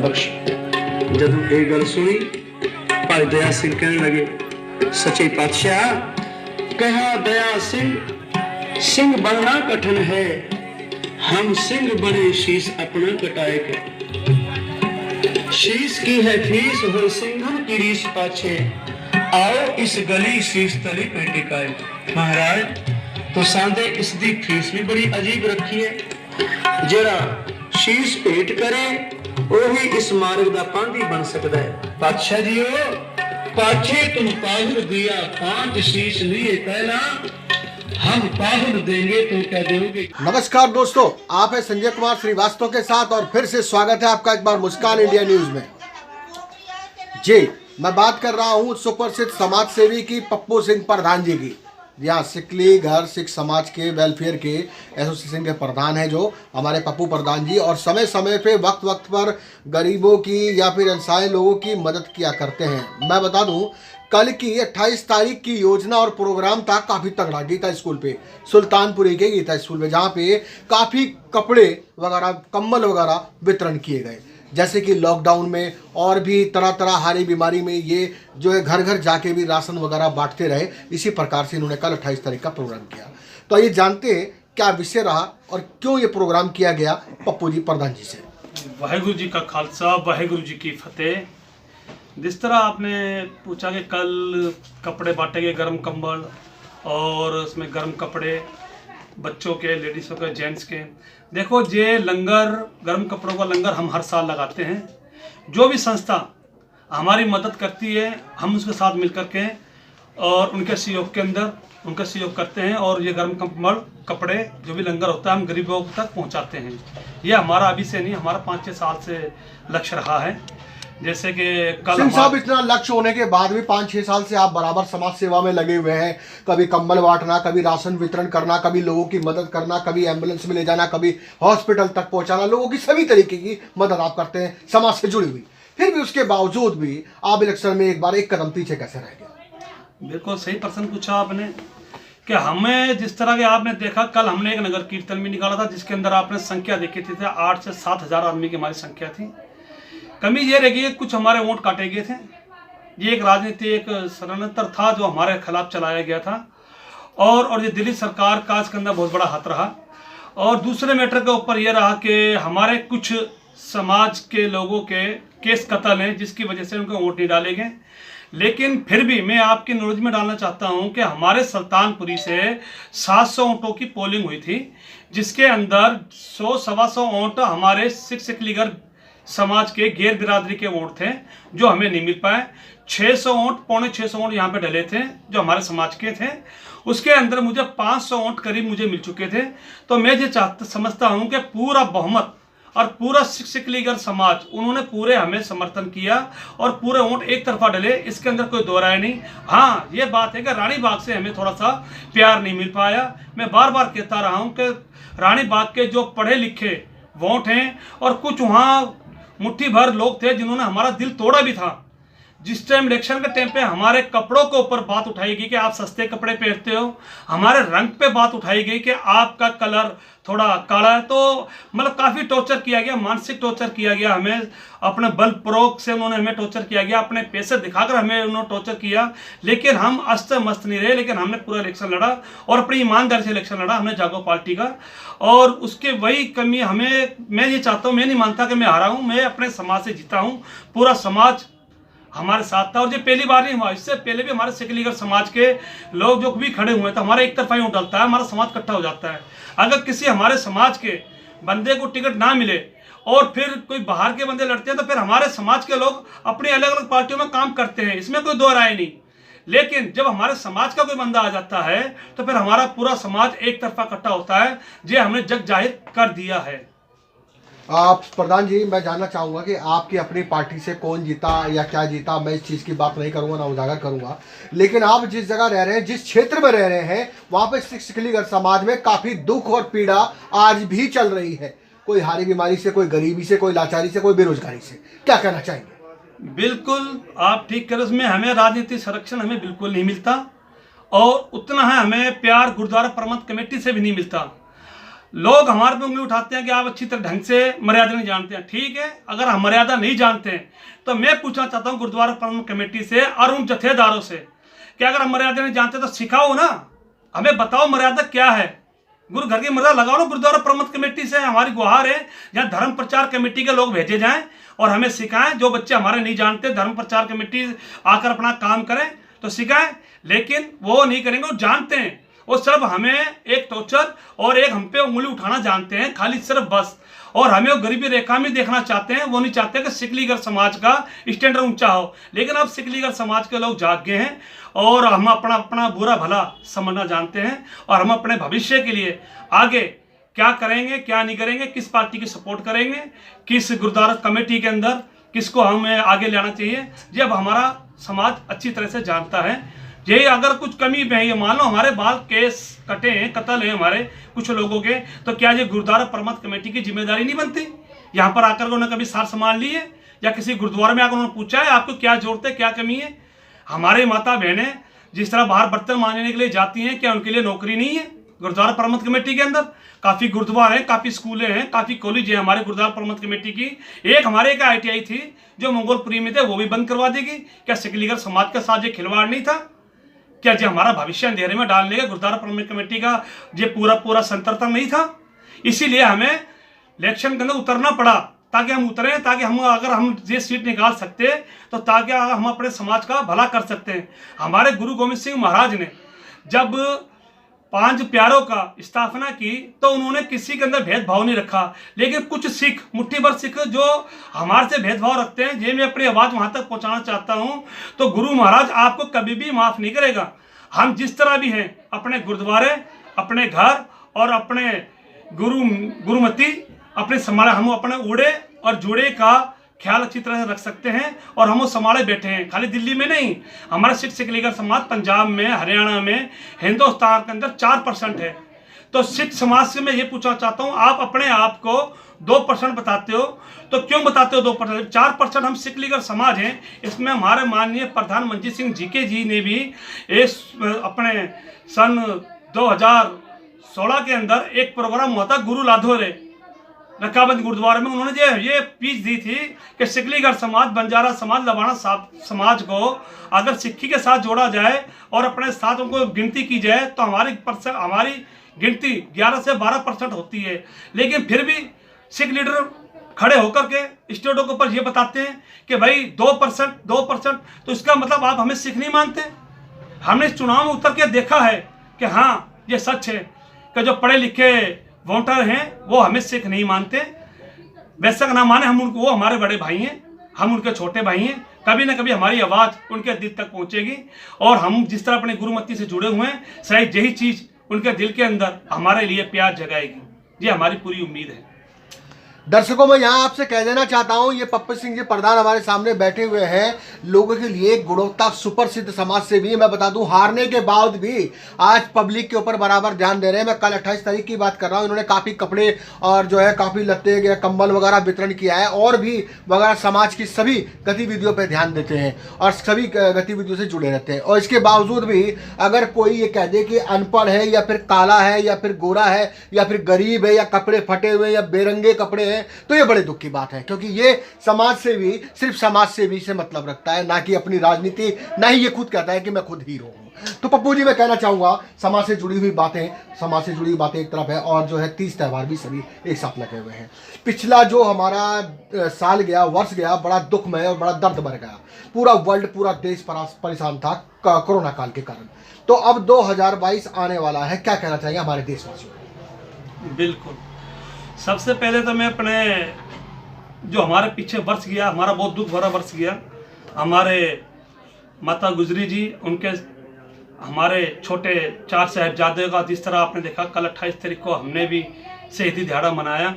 बख्श। जब ये गल सुनी भाई दया सिंह कहने लगे, सच्चे पातशाह कहा दया सिंह बनना कठिन है, हम सिंह बने शीश अपना कटाए के। शीश की है फीस हो सिंघन की रीस पाछे, आओ इस गली शीश तली पे टिकाए। महाराज तो सांदे इसकी फीस भी बड़ी अजीब रखी है, जरा शीश भेंट करे वही इस मार्ग का पांधी बन सकता है। पातशाह जी पाछे तुम पाहुल दिया 5 शीश लिए पहला, हम पाहुल देंगे तो क्या दोगे। नमस्कार दोस्तों, आप हैं संजय कुमार श्रीवास्तव के साथ और फिर से स्वागत है आपका एक बार मुस्कान इंडिया न्यूज में। जी मैं बात कर रहा हूं सुप्रसिद्ध समाज सेवी की पप्पू सिंह प्रधान जी की। यहाँ सिकली घर सिख समाज के वेलफेयर के एसोसिएशन के प्रधान हैं जो हमारे पप्पू प्रधान जी, और समय समय पे वक्त वक्त पर गरीबों की या फिर असहाय लोगों की मदद किया करते हैं। मैं बता दूं कल की 28 तारीख की योजना और प्रोग्राम था काफ़ी तगड़ा। गीता स्कूल पे, सुल्तानपुरी के गीता स्कूल पे, जहाँ पे काफ़ी कपड़े वगैरह कंबल वगैरह वितरण किए गए। जैसे कि लॉकडाउन में और भी तरह तरह हारी बीमारी में ये जो है घर घर जाके भी राशन वगैरह बांटते रहे, इसी प्रकार से इन्होंने कल 28 तारीख का प्रोग्राम किया। तो ये जानते हैं क्या विषय रहा और क्यों ये प्रोग्राम किया गया पप्पू जी प्रधान जी से। वाहेगुरु जी का खालसा, वाहेगुरु जी की फतेह। जिस तरह आपने पूछा कि कल कपड़े बांटे गए, गर्म कंबल और उसमें गर्म कपड़े बच्चों के, लेडीज़ों के, जेंट्स के। देखो ये लंगर, गर्म कपड़ों का लंगर हम हर साल लगाते हैं। जो भी संस्था हमारी मदद करती है हम उसके साथ मिल कर के और उनके सहयोग के अंदर उनका सहयोग करते हैं, और ये गर्म कंबल कपड़े जो भी लंगर होता है हम गरीबों तक पहुंचाते हैं। ये हमारा अभी से नहीं, हमारा 5-6 साल से लक्ष्य रहा है। जैसे कि कल सिंह साहब इतना लक्ष्य होने के बाद भी 5-6 साल से आप बराबर समाज सेवा में लगे हुए हैं। कभी कंबल बांटना, कभी राशन वितरण करना, कभी लोगों की मदद करना, कभी एम्बुलेंस में ले जाना, कभी हॉस्पिटल तक पहुंचाना, लोगों की सभी तरीके की मदद आप करते हैं समाज से जुड़ी हुई। फिर भी उसके बावजूद भी आप इलेक्शन में एक बार एक कदम पीछे कैसे रह गए? बिल्कुल सही प्रश्न पूछा आपने कि हमें जिस तरह के आपने देखा, कल हमने एक नगर कीर्तन भी निकाला था जिसके अंदर आपने संख्या देखी थी 8 से 7 हज़ार आदमी की हमारी संख्या थी। कमी ये रह गई, कुछ हमारे वोट काटे गए थे। ये एक राजनीति, एक षड्यंत्र था जो हमारे खिलाफ चलाया गया था, और ये दिल्ली सरकार का इसके अंदर बहुत बड़ा हाथ रहा। और दूसरे मैटर के ऊपर यह रहा कि हमारे कुछ समाज के लोगों के केस कत्ल हैं जिसकी वजह से उनको वोट नहीं डाले गए। लेकिन फिर भी मैं आपकी नॉलेज में डालना चाहता हूं कि हमारे सुल्तानपुरी से 700 वोटों की पोलिंग हुई थी, जिसके अंदर 100-125 वोट हमारे सिख समाज के गैर बिरादरी के वोट थे जो हमें नहीं मिल पाए। 600 वोट, 650 वोट यहाँ पे डले थे जो हमारे समाज के थे। उसके अंदर मुझे 500 वोट करीब मुझे मिल चुके थे। तो मैं ये समझता हूँ कि पूरा बहुमत और पूरा सिख लीगर समाज उन्होंने पूरे हमें समर्थन किया और पूरे वोट एक तरफा डले, इसके अंदर कोई दो राय नहीं। हाँ ये बात है कि रानी बाग से हमें थोड़ा सा प्यार नहीं मिल पाया। मैं बार बार कहता रहा हूँ कि रानी बाग के जो पढ़े लिखे वोट हैं और कुछ वहाँ मुट्ठी भर लोग थे जिन्होंने हमारा दिल तोड़ा भी था। जिस टाइम इलेक्शन के टाइम पे हमारे कपड़ों के ऊपर बात उठाई गई कि आप सस्ते कपड़े पहनते हो, हमारे रंग पे बात उठाई गई कि आपका कलर थोड़ा काला है, तो मतलब काफ़ी टॉर्चर किया गया, मानसिक टॉर्चर किया गया हमें। अपने बल प्रयोग से उन्होंने हमें टॉर्चर किया गया, अपने पैसे दिखाकर हमें उन्होंने टॉर्चर किया। लेकिन हम अस्त मस्त नहीं रहे, लेकिन हमने पूरा इलेक्शन लड़ा और अपनी ईमानदारी से इलेक्शन लड़ा हमने जागो पार्टी का। और उसके वही कमी हमें, मैं ये चाहता हूँ, मैं नहीं मानता कि मैं हारा हूँ, मैं अपने समाज से जीता हूँ। पूरा समाज हमारे साथ था और ये पहली बार नहीं हुआ, इससे पहले भी हमारे सिख लीगर समाज के लोग जो भी खड़े हुए थे, हमारा एक तरफा ही वोट डलता है, हमारा समाज इकट्ठा हो जाता है। अगर किसी हमारे समाज के बंदे को टिकट ना मिले और फिर कोई बाहर के बंदे लड़ते हैं तो फिर हमारे समाज के लोग अपनी अलग अलग पार्टियों में काम करते हैं, इसमें कोई दो राय नहीं। लेकिन जब हमारे समाज का कोई बंदा आ जाता है तो फिर हमारा पूरा समाज एक तरफा इकट्ठा होता है। ये हमने जग जाहिर कर दिया है। आप प्रधान जी, मैं जानना चाहूँगा कि आपकी अपनी पार्टी से कौन जीता या क्या जीता, मैं इस चीज़ की बात नहीं करूँगा, ना उजागर करूँगा। लेकिन आप जिस जगह रह रहे हैं, जिस क्षेत्र में रह रहे हैं, वहाँ पे सिख लीगर समाज में काफ़ी दुख और पीड़ा आज भी चल रही है। कोई हारी बीमारी से, कोई गरीबी से, कोई लाचारी से, कोई बेरोजगारी से। क्या कहना चाहेंगे? बिल्कुल आप ठीक करें, उसमें हमें राजनीतिक संरक्षण हमें बिल्कुल नहीं मिलता और उतना है हमें प्यार गुरुद्वारा प्रबंधक कमेटी से भी नहीं मिलता। लोग हमारे पे उंगली उठाते हैं कि आप अच्छी तरह ढंग से मर्यादा नहीं जानते हैं। ठीक है, अगर हम मर्यादा नहीं जानते हैं तो मैं पूछना चाहता हूँ गुरुद्वारा प्रबंधन कमेटी से और उन जथेदारों से कि अगर हम मर्यादा नहीं जानते तो सिखाओ ना, हमें बताओ मर्यादा क्या है। गुरु घर की मर्यादा लगाओ ना। गुरुद्वारा प्रबंधन कमेटी से हमारी गुहार है, जहाँ धर्म प्रचार कमेटी के लोग भेजे जाएं और हमें सिखाएं। जो बच्चे हमारे नहीं जानते, धर्म प्रचार कमेटी आकर अपना काम करें तो सिखाएं, लेकिन वो नहीं करेंगे। वो जानते हैं, वो सिर्फ हमें एक टॉर्चर और एक हम पे उंगली उठाना जानते हैं, खाली सिर्फ बस। और हमें वो गरीबी रेखा में देखना चाहते हैं। वो नहीं चाहते कि सिकलीगढ़ समाज का स्टैंडर्ड ऊंचा हो। लेकिन अब सिकलीगढ़ समाज के लोग जाग गए हैं और हम अपना अपना बुरा भला समझना जानते हैं और हम अपने भविष्य के लिए आगे क्या करेंगे, क्या नहीं करेंगे, किस पार्टी की सपोर्ट करेंगे, किस गुरुद्वारा कमेटी के अंदर किसको हमें आगे लाना चाहिए, जब हमारा समाज अच्छी तरह से जानता है। यही अगर कुछ कमी में है, मान लो हमारे बाल केस कटे हैं, कत्ल है हमारे कुछ लोगों के, तो क्या ये गुरुद्वारा प्रबंधन कमेटी की जिम्मेदारी नहीं बनती? यहाँ पर आकर उन्होंने कभी सार संभाल ली है या किसी गुरुद्वारे में आकर उन्होंने पूछा है आपको क्या जरूरत है, क्या कमी है? हमारे माता बहनें जिस तरह बाहर बर्तन मांजने के लिए जाती हैं, क्या उनके लिए नौकरी नहीं है? गुरुद्वारा प्रबंधन कमेटी के अंदर काफ़ी गुरुद्वारे हैं, काफ़ी स्कूलें हैं, काफ़ी कॉलेज है हमारे गुरुद्वारा प्रबंधन कमेटी की। एक हमारे एक ITI थी जो मंगोलपुरी में थे, वो भी बंद करवा देगी। क्या सिकलीगढ़ समाज के साथ ये खिलवाड़ नहीं था? क्या जो हमारा भविष्य अंधेरे में डालने का गुरुद्वारा प्रबंधन कमेटी का ये पूरा संतरता नहीं था? इसीलिए हमें इलेक्शन के अंदर उतरना पड़ा, ताकि हम उतरें, ताकि हम अगर हम ये सीट निकाल सकते तो ताकि हम अपने समाज का भला कर सकते हैं। हमारे गुरु गोविंद सिंह महाराज ने जब 5 प्यारों का स्थापना की तो उन्होंने किसी के अंदर भेदभाव नहीं रखा। लेकिन कुछ सिख, मुट्ठी भर सिख जो हमारे से भेदभाव रखते हैं, ये मैं अपनी आवाज़ वहाँ तक पहुँचाना चाहता हूँ। तो गुरु महाराज आपको कभी भी माफ़ नहीं करेगा। हम जिस तरह भी हैं, अपने गुरुद्वारे, अपने घर और अपने गुरुमती अपने संभाले, हम अपने उड़े और जुड़े का ख्याल अच्छी तरह से रख सकते हैं और हम वो संभाले बैठे हैं। खाली दिल्ली में नहीं, हमारा सिख सिकलीगढ़ समाज पंजाब में, हरियाणा में, हिंदुस्तान के अंदर 4% है। तो सिख समाज से मैं ये पूछना चाहता हूँ, आप अपने आप को 2% बताते हो, तो क्यों बताते हो 2%? 4% हम सिकलीगढ़ समाज हैं। इसमें हमारे माननीय प्रधान मंजीत सिंह जीके जी ने भी इस अपने सन 2016 के अंदर एक प्रोग्राम हुआ था गुरु लाधोरे रकाबगंज गुरुद्वारे में। उन्होंने ये पीच दी थी कि सिकलीगढ़ समाज, बंजारा समाज, लबाना समाज को अगर सिक्खी के साथ जोड़ा जाए और अपने साथ उनको गिनती की जाए तो हमारी गिनती 11 से 12% होती है। लेकिन फिर भी सिख लीडर खड़े होकर के स्टेटों के ऊपर ये बताते हैं कि भाई 2%, तो इसका मतलब आप हमें सिख नहीं मानते? हमने इस चुनाव में उतर के देखा है कि हाँ ये सच है कि जो पढ़े लिखे वोटर हैं वो हमें सिख नहीं मानते। वैसा ना माने, हम उनको, वो हमारे बड़े भाई हैं, हम उनके छोटे भाई हैं। कभी ना कभी हमारी आवाज़ उनके दिल तक पहुंचेगी और हम जिस तरह अपने गुरुमती से जुड़े हुए हैं, शायद यही चीज़ उनके दिल के अंदर हमारे लिए प्यार जगाएगी। ये हमारी पूरी उम्मीद है। दर्शकों, मैं यहाँ आपसे कह देना चाहता हूँ, ये पप्पू सिंह जी प्रधान हमारे सामने बैठे हुए हैं, लोगों के लिए गुणवत्ता सुप्रसिद्ध समाज से भी, मैं बता दूं हारने के बाद भी आज पब्लिक के ऊपर बराबर ध्यान दे रहे हैं। मैं कल 28 तारीख की बात कर रहा हूँ, इन्होंने काफ़ी कपड़े और जो है काफ़ी लत्ते, कंबल वगैरह वितरण किया है और भी वगैरह समाज की सभी गतिविधियों पर ध्यान देते हैं और सभी गतिविधियों से जुड़े रहते हैं। और इसके बावजूद भी अगर कोई ये कह दे कि अनपढ़ है या फिर काला है या फिर गोरा है या फिर गरीब है या कपड़े फटे हुए या बेरंगे कपड़े, तो ये बड़े दुख की बात है, क्योंकि ये समाज सेवी सिर्फ समाज सेवी से मतलब रखता है, ना कि अपनी राजनीति, ना ही ये खुद कहता है कि मैं खुद हीरो हूं। तो पप्पू जी, मैं कहना चाहूंगा समाज से जुड़ी हुई बातें एक तरफ है और जो है 30 त्यौहार भी सभी एक साथ लगे हुए हैं। पिछला जो हमारा साल गया, वर्ष गया, बड़ा दुखमय और बड़ा दर्द भर गया। पूरा वर्ल्ड, पूरा देश परेशान था कोरोना काल के कारण। तो अब 2022 आने वाला है, क्या कहना चाहिए हमारे देशवासियों? बिल्कुल, सबसे पहले तो मैं अपने जो हमारे पीछे वर्ष गया, हमारा बहुत दुख भरा वर्ष गया, हमारे माता गुजरी जी, उनके हमारे छोटे 4 साहिबजादे का जिस तरह आपने देखा कल 28 तारीख को हमने भी शहीदी दिहाड़ा मनाया।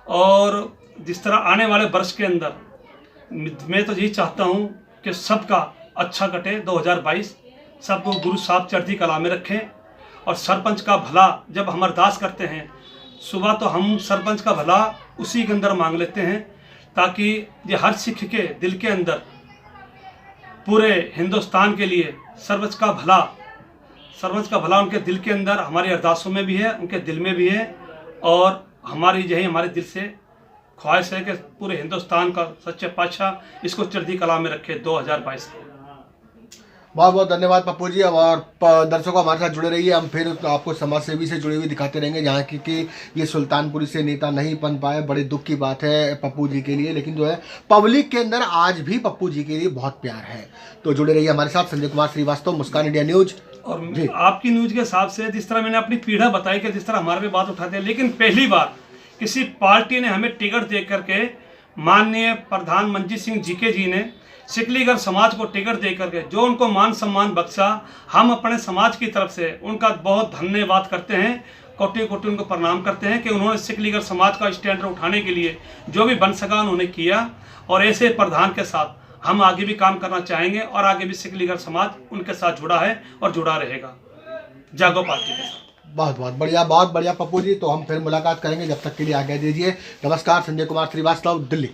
और जिस तरह आने वाले वर्ष के अंदर मैं तो यही चाहता हूँ कि सबका अच्छा कटे 2022, सबको गुरु साहब चढ़ती कला में रखें। और सरपंच का भला जब हम अरदास करते हैं सुबह, तो हम सरपंच का भला उसी के अंदर मांग लेते हैं, ताकि ये हर सिख के दिल के अंदर, पूरे हिंदुस्तान के लिए सरपंच का भला उनके दिल के अंदर, हमारी अरदासों में भी है, उनके दिल में भी है और हमारी यही हमारे दिल से ख्वाहिश है कि पूरे हिंदुस्तान का सच्चे पातशाह इसको चढ़ती कला में रखे 2022 में। बहुत बहुत धन्यवाद पप्पू जी। और दर्शकों हमारे साथ जुड़े रहिए, हम फिर आपको समाज सेवी से जुड़े हुए दिखाते रहेंगे जहाँ की ये सुल्तानपुरी से नेता नहीं बन पाए। बड़े दुख की बात है पप्पू जी के लिए, लेकिन जो है पब्लिक के अंदर आज भी पप्पू जी के लिए बहुत प्यार है। तो जुड़े रहिए हमारे साथ। संजय कुमार श्रीवास्तव, मुस्कान इंडिया न्यूज। और आपकी न्यूज के हिसाब से जिस तरह मैंने अपनी पीढ़ा बताई कि जिस तरह हमारे पे बात उठाते हैं, लेकिन पहली बार किसी पार्टी ने हमें टिकट दे करके, माननीय प्रधान मंजीत सिंह जीके जी ने सिकलीगढ़ समाज को टिकट दे करके जो उनको मान सम्मान बख्शा, हम अपने समाज की तरफ से उनका बहुत धन्यवाद करते हैं, कोटि कोटि उनको प्रणाम करते हैं कि उन्होंने सिकलीगढ़ समाज का स्टैंड उठाने के लिए जो भी बन सका उन्होंने किया। और ऐसे प्रधान के साथ हम आगे भी काम करना चाहेंगे और आगे भी सिकलीगढ़ समाज उनके साथ जुड़ा है और जुड़ा रहेगा जागो पार्टी के साथ। बहुत बहुत बढ़िया पप्पू जी। तो हम फिर मुलाकात करेंगे, जब तक के लिए आज्ञा दीजिए। नमस्कार। संजय कुमार श्रीवास्तव, दिल्ली।